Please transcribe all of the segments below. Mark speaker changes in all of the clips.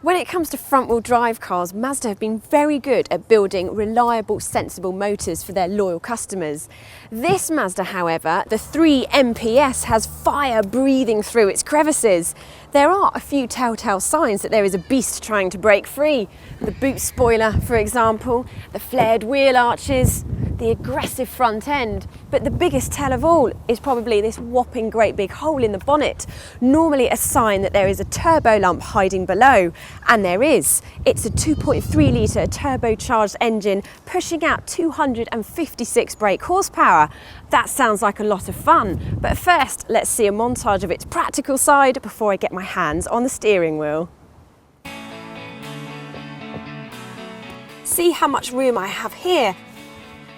Speaker 1: When it comes to front-wheel drive cars, Mazda have been very good at building reliable, sensible motors for their loyal customers. This Mazda, however, the 3 MPS, has fire breathing through its crevices. There are a few telltale signs that there is a beast trying to break free. The boot spoiler, for example, the flared wheel arches, the aggressive front end. But the biggest tell of all is probably this whopping great big hole in the bonnet, normally a sign that there is a turbo lump hiding below. And there is. It's a 2.3 litre turbocharged engine pushing out 256 brake horsepower. That sounds like a lot of fun. But first, let's see a montage of its practical side before I get my hands on the steering wheel. See how much room I have here.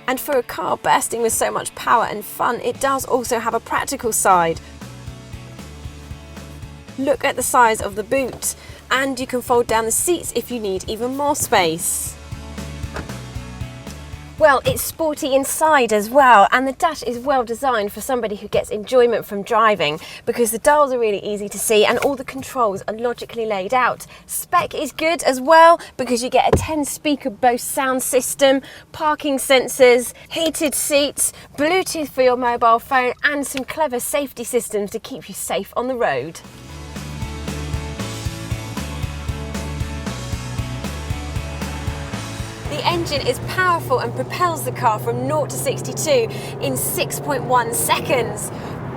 Speaker 1: And for a car bursting with so much power and fun, it does also have a practical side. Look at the size of the boot, and you can fold down the seats if you need even more space. Well, it's sporty inside as well, and the dash is well designed for somebody who gets enjoyment from driving because the dials are really easy to see and all the controls are logically laid out. Spec is good as well because you get a 10-speaker Bose sound system, parking sensors, heated seats, Bluetooth for your mobile phone, and some clever safety systems to keep you safe on the road. The engine is powerful and propels the car from 0 to 62 in 6.1 seconds.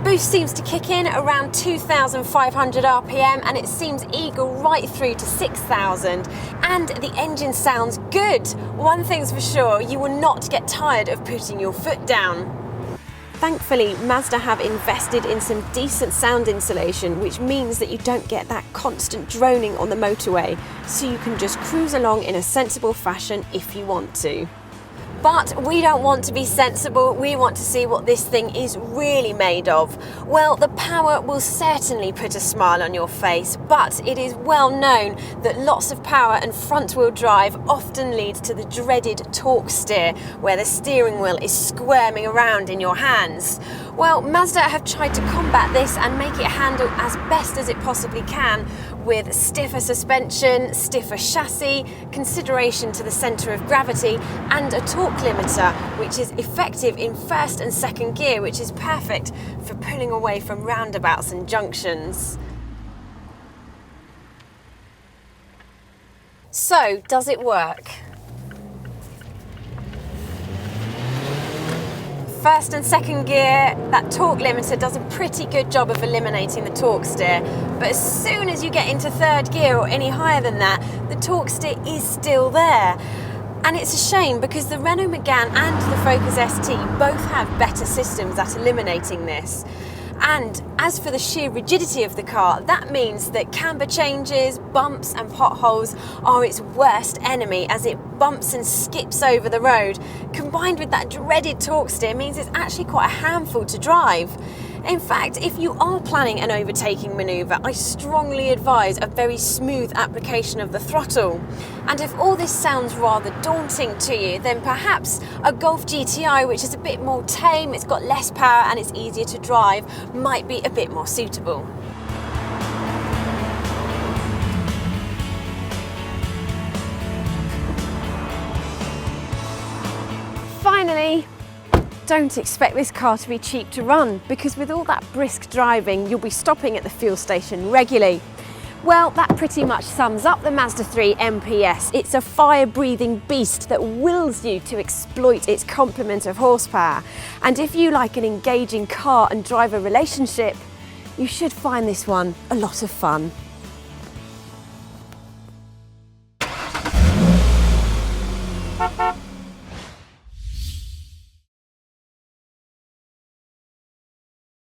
Speaker 1: Boost seems to kick in around 2,500 RPM and it seems eager right through to 6,000. And the engine sounds good. One thing's for sure, you will not get tired of putting your foot down. Thankfully, Mazda have invested in some decent sound insulation, which means that you don't get that constant droning on the motorway, so you can just cruise along in a sensible fashion if you want to. But we don't want to be sensible, we want to see what this thing is really made of. Well, the power will certainly put a smile on your face, but it is well known that lots of power and front-wheel drive often leads to the dreaded torque steer, where the steering wheel is squirming around in your hands. Well, Mazda have tried to combat this and make it handle as best as it possibly can with stiffer suspension, stiffer chassis, consideration to the centre of gravity, and a torque limiter, which is effective in first and second gear, which is perfect for pulling away from roundabouts and junctions. So, does it work? First and second gear, that torque limiter does a pretty good job of eliminating the torque steer, but as soon as you get into third gear or any higher than that, the torque steer is still there. And it's a shame because the Renault Megane and the Focus ST both have better systems at eliminating this. And as for the sheer rigidity of the car, that means that camber changes, bumps and potholes are its worst enemy as it bumps and skips over the road. Combined with that dreaded torque steer means it's actually quite a handful to drive. In fact, if you are planning an overtaking manoeuvre, I strongly advise a very smooth application of the throttle. And if all this sounds rather daunting to you, then perhaps a Golf GTI, which is a bit more tame, it's got less power and it's easier to drive, might be a bit more suitable. Finally, don't expect this car to be cheap to run because with all that brisk driving, you'll be stopping at the fuel station regularly. Well, that pretty much sums up the Mazda3 MPS. It's a fire-breathing beast that wills you to exploit its complement of horsepower. And if you like an engaging car and driver relationship, you should find this one a lot of fun.